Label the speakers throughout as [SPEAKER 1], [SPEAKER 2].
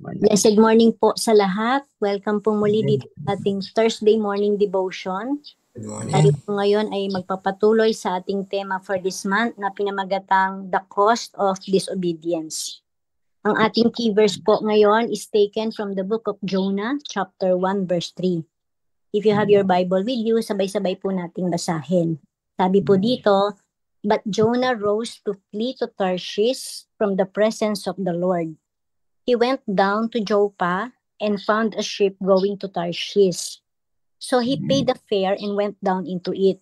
[SPEAKER 1] Blessed morning po sa lahat. Welcome po muli dito sa ating Thursday morning devotion.
[SPEAKER 2] Good
[SPEAKER 1] Tayo
[SPEAKER 2] morning.
[SPEAKER 1] po ngayon ay magpapatuloy sa ating tema for this month na pinamagatang The Cost of Disobedience. Ang ating key verse po ngayon is taken from the book of Jonah, chapter 1, verse 3. If you have your Bible with you, sabay-sabay po nating basahin. Sabi po dito, "But Jonah rose to flee to Tarshish from the presence of the Lord. He went down to Joppa and found a ship going to Tarshish. So he paid the fare and went down into it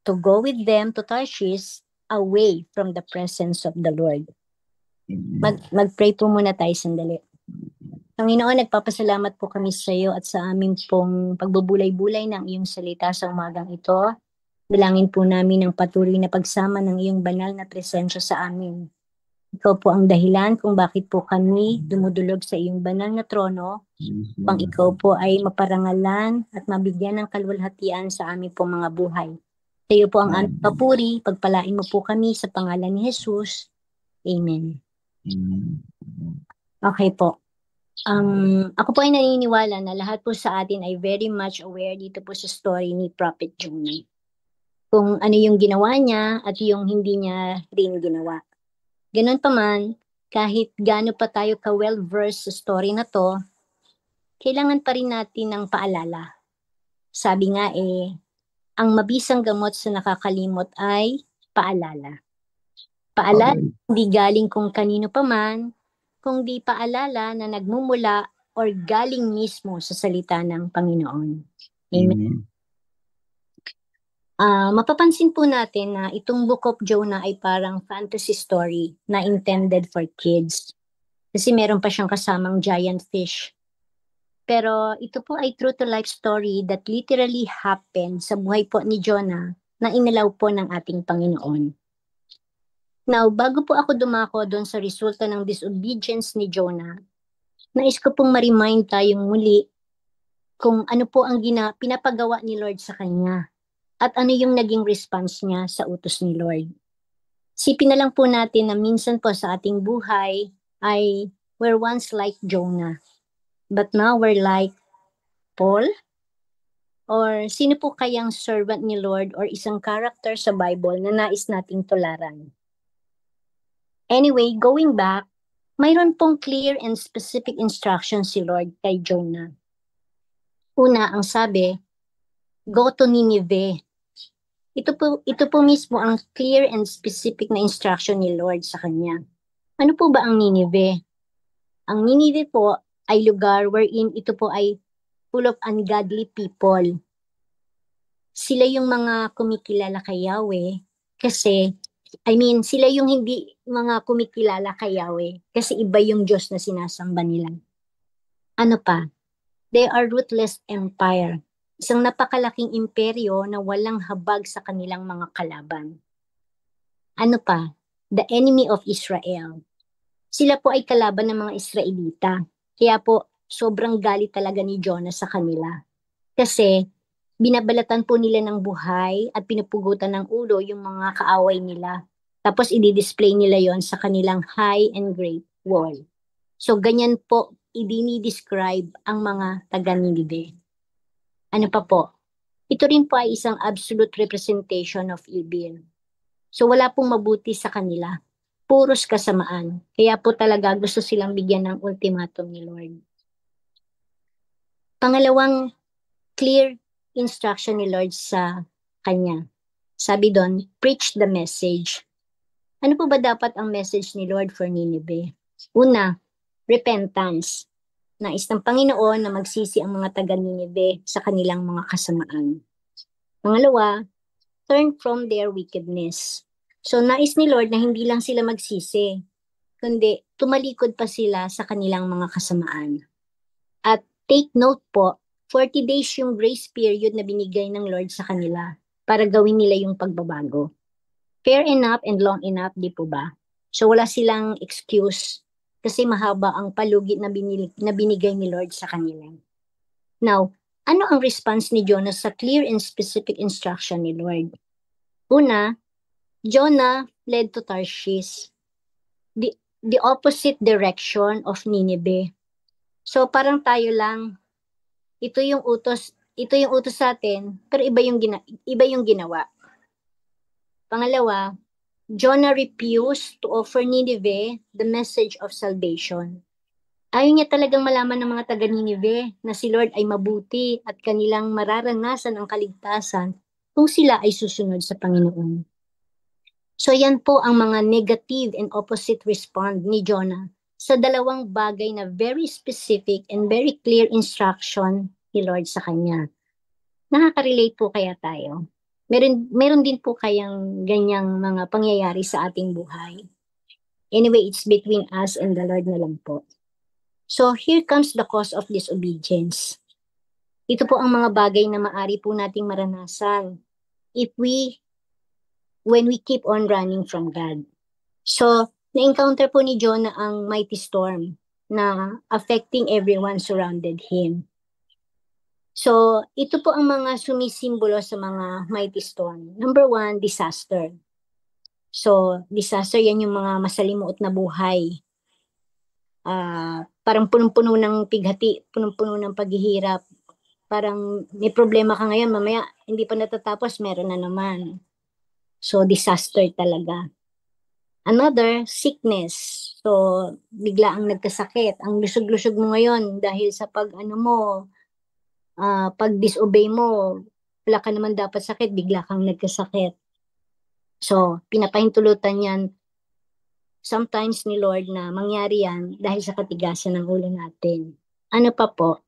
[SPEAKER 1] to go with them to Tarshish away from the presence of the Lord." Mag-pray po muna tayo sandali. Panginoon, nagpapasalamat po kami sa iyo at sa amin pong pagbubulay-bulay ng iyong salita sa umagang ito. Dalangin po namin ang patuloy na pagsama ng iyong banal na presensya sa amin. Ikaw po ang dahilan kung bakit po kami dumudulog sa iyong banal na trono, upang ikaw po ay maparangalan at mabigyan ng kaluwalhatian sa aming po mga buhay. Sa iyo po ang aming papuri, pagpalain mo po kami sa pangalan ni Jesus. Amen. Okay po. Ako po ay naniniwala na lahat po sa atin ay very much aware dito po sa story ni Prophet Jonah. Kung ano yung ginawa niya at yung hindi niya rin ginawa. Ganun pa man, kahit gaano pa tayo ka-well-versed sa story na to, kailangan pa rin natin ng paalala. Sabi nga ang mabisang gamot sa nakakalimot ay paalala. Paalala hindi galing kung kanino pa man, kundi paalala na nagmumula or galing mismo sa salita ng Panginoon. Amen. Mapapansin po natin na itong Book of Jonah ay parang fantasy story na intended for kids. Kasi meron pa siyang kasamang giant fish. Pero ito po ay true-to-life story that literally happened sa buhay po ni Jonah na inalaw po ng ating Panginoon. Now, bago po ako dumako doon sa resulta ng disobedience ni Jonah, nais ko pong ma-remind tayong muli kung ano po ang pinapagawa ni Lord sa kanya. At ano yung naging response niya sa utos ni Lord. Sipin na lang po natin na minsan po sa ating buhay ay we're once like Jonah. But now we're like Paul? Or sino po kayang servant ni Lord or isang character sa Bible na nais nating tularan? Anyway, going back, mayroon pong clear and specific instructions si Lord kay Jonah. Una, ang sabi, go to Nineveh. Ito po mismo ang clear and specific na instruction ni Lord sa kanya. Ano po ba ang Nineveh? Ang Nineveh po ay lugar wherein ito po ay full of ungodly people. Sila yung mga kumikilala kay Yahweh kasi, sila yung hindi mga kumikilala kay Yahweh kasi iba yung Diyos na sinasamba nila. Ano pa? They are ruthless empire. Isang napakalaking imperyo na walang habag sa kanilang mga kalaban. Ano pa? The enemy of Israel. Sila po ay kalaban ng mga Israelita. Kaya po, sobrang galit talaga ni Jonah sa kanila. Kasi, binabalatan po nila ng buhay at pinupugutan ng ulo yung mga kaaway nila. Tapos, i-display nila yon sa kanilang high and great wall. So, ganyan po, i-describe ang mga taga-Nineveh. Ano pa po? Ito rin po ay isang absolute representation of evil. So wala pong mabuti sa kanila. Puros kasamaan. Kaya po talaga gusto silang bigyan ng ultimatum ni Lord. Pangalawang clear instruction ni Lord sa kanya. Sabi doon, preach the message. Ano po ba dapat ang message ni Lord for Nineveh? Una, repentance. Nais ng Panginoon na magsisi ang mga taga-Nineveh sa kanilang mga kasamaan. Pangalawa, turn from their wickedness. So nais ni Lord na hindi lang sila magsisi, kundi tumalikod pa sila sa kanilang mga kasamaan. At take note po, 40 days yung grace period na binigay ng Lord sa kanila para gawin nila yung pagbabago. Fair enough and long enough, di po ba? So wala silang excuse kasi mahaba ang palugit na binigay ni Lord sa kanila. Now, ano ang response ni Jonah sa clear and specific instruction ni Lord? Una, Jonah fled to Tarshish, the opposite direction of Nineveh. So parang tayo lang, ito yung utos sa atin, pero iba yung ginawa. Pangalawa, Jonah refused to offer Nineveh the message of salvation. Ayaw niya talagang malaman ng mga taga Nineveh na si Lord ay mabuti at kanilang mararanasan ang kaligtasan kung sila ay susunod sa Panginoon. So yan po ang mga negative and opposite respond ni Jonah sa dalawang bagay na very specific and very clear instruction ni Lord sa kanya. Nakaka-relate po kaya tayo? Meron din po kayang ganyang mga pangyayari sa ating buhay. Anyway, it's between us and the Lord na lang po. So here comes the cause of disobedience. Ito po ang mga bagay na maari po nating maranasan when we keep on running from God. So, na-encounter po ni Jonah ang mighty storm na affecting everyone surrounded him. So, ito po ang mga sumisimbolo sa mga mighty storm. Number 1, disaster. So, disaster yan yung mga masalimuot na buhay. Parang punong-puno ng pighati, punong-puno ng paghihirap. Parang may problema ka ngayon, mamaya hindi pa natatapos, meron na naman. So, disaster talaga. Another, sickness. So, bigla ang nagkasakit. Ang lusog-lusog mo ngayon dahil sa pag-disobey mo, wala ka naman dapat sakit, bigla kang nagkasakit. So, pinapahintulutan yan sometimes ni Lord na mangyari yan dahil sa katigasan ng ulo natin. Ano pa po?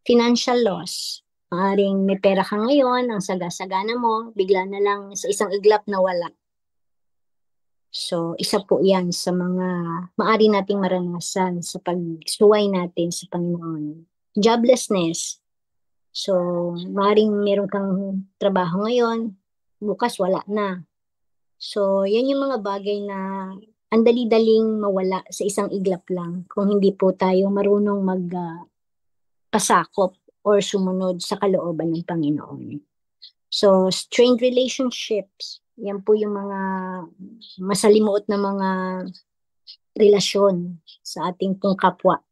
[SPEAKER 1] Financial loss. Maaring may pera ka ngayon, ang sagasagana mo, bigla na lang sa isang iglap na wala. So, isa po yan sa mga maari nating maranasan sa pagsuway natin sa Panginoon. Joblessness. So, maaring meron kang trabaho ngayon, bukas wala na. So, yan yung mga bagay na ang dali-daling mawala sa isang iglap lang kung hindi po tayo marunong pasakop or sumunod sa kalooban ng Panginoon. So, strained relationships, yan po yung mga masalimuot na mga relasyon sa ating pong kapwa.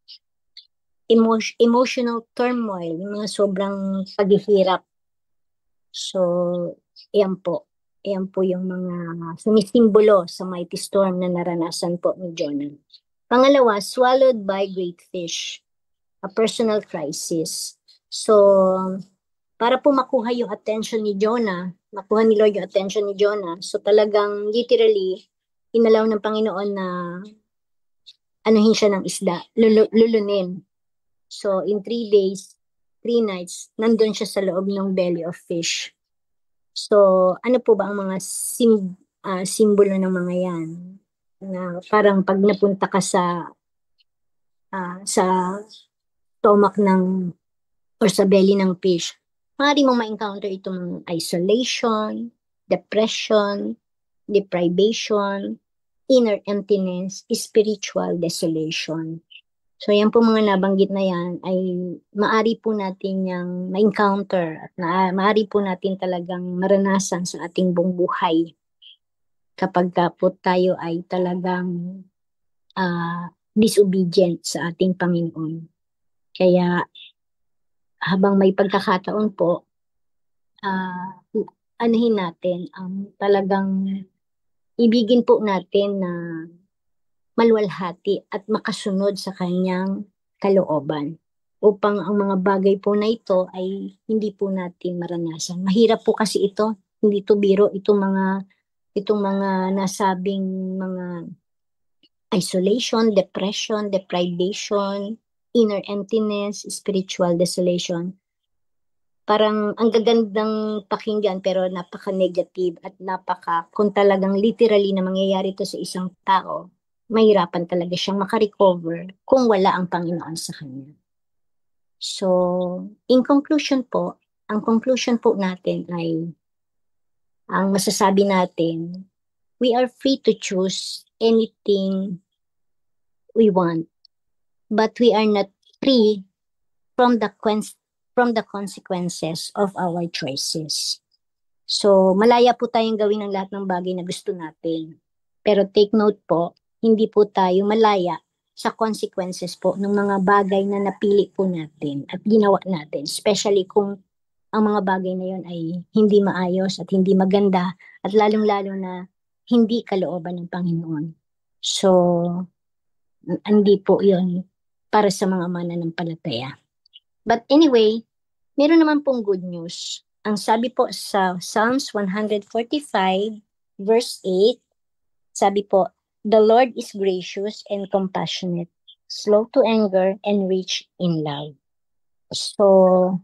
[SPEAKER 1] Emotional turmoil, yung mga sobrang paghihirap. So, yan po. Yan po yung mga sumisimbolo sa mighty storm na naranasan po ni Jonah. Pangalawa, swallowed by great fish. A personal crisis. So, para po makuha yung attention ni Jonah, makuha ni Lord yung attention ni Jonah, so talagang literally, inalaw ng Panginoon na anuhin siya ng isda, lulunin. So, in 3 days, 3 nights, nandun siya sa loob ng belly of fish. So, ano po ba ang mga simbolo ng mga yan? Na parang pag napunta ka sa stomach ng or sa belly ng fish, maaari mong ma-encounter itong isolation, depression, deprivation, inner emptiness, spiritual desolation. So yan po mga nabanggit na yan ay maari po natin yung ma-encounter at maari po natin talagang maranasan sa ating buong buhay kapag po tayo ay talagang disobedient sa ating Panginoon. Kaya habang may pagkakataon po, anuhin natin, talagang ibigin po natin na maluwalhati at makasunod sa kanyang kalooban upang ang mga bagay po na ito ay hindi po natin maranasan. Mahirap po kasi ito, hindi to biro, itong mga nasabing mga isolation, depression, deprivation, inner emptiness, spiritual desolation. Parang ang gagandang pakinggan pero napaka-negative at kung talagang literally na mangyayari to sa isang tao, mahirapan talaga siyang makarecover kung wala ang Panginoon sa kanya. So, in conclusion po, ang conclusion po natin ay, ang masasabi natin, we are free to choose anything we want, but we are not free from the consequences of our choices. So, malaya po tayong gawin ang lahat ng bagay na gusto natin. Pero take note po, hindi po tayo malaya sa consequences po ng mga bagay na napili po natin at ginawa natin. Especially kung ang mga bagay na yun ay hindi maayos at hindi maganda at lalong-lalo na hindi kalooban ng Panginoon. So, hindi po yun para sa mga mananampalataya. But anyway, meron naman pong good news. Ang sabi po sa Psalms 145 verse 8, sabi po, "The Lord is gracious and compassionate, slow to anger and rich in love." So,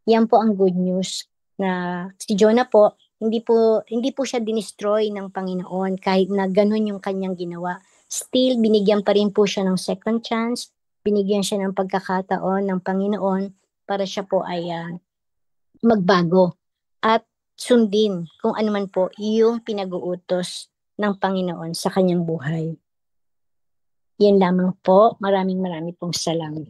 [SPEAKER 1] yan po ang good news na si Jonah po, hindi po siya dinestroy ng Panginoon kahit na ganun yung kanyang ginawa. Still, binigyan pa rin po siya ng second chance, binigyan siya ng pagkakataon ng Panginoon para siya po ay magbago at sundin kung ano man po yung pinag-uutos ng Panginoon sa kanyang buhay. Yan lamang po. Maraming pong salamat.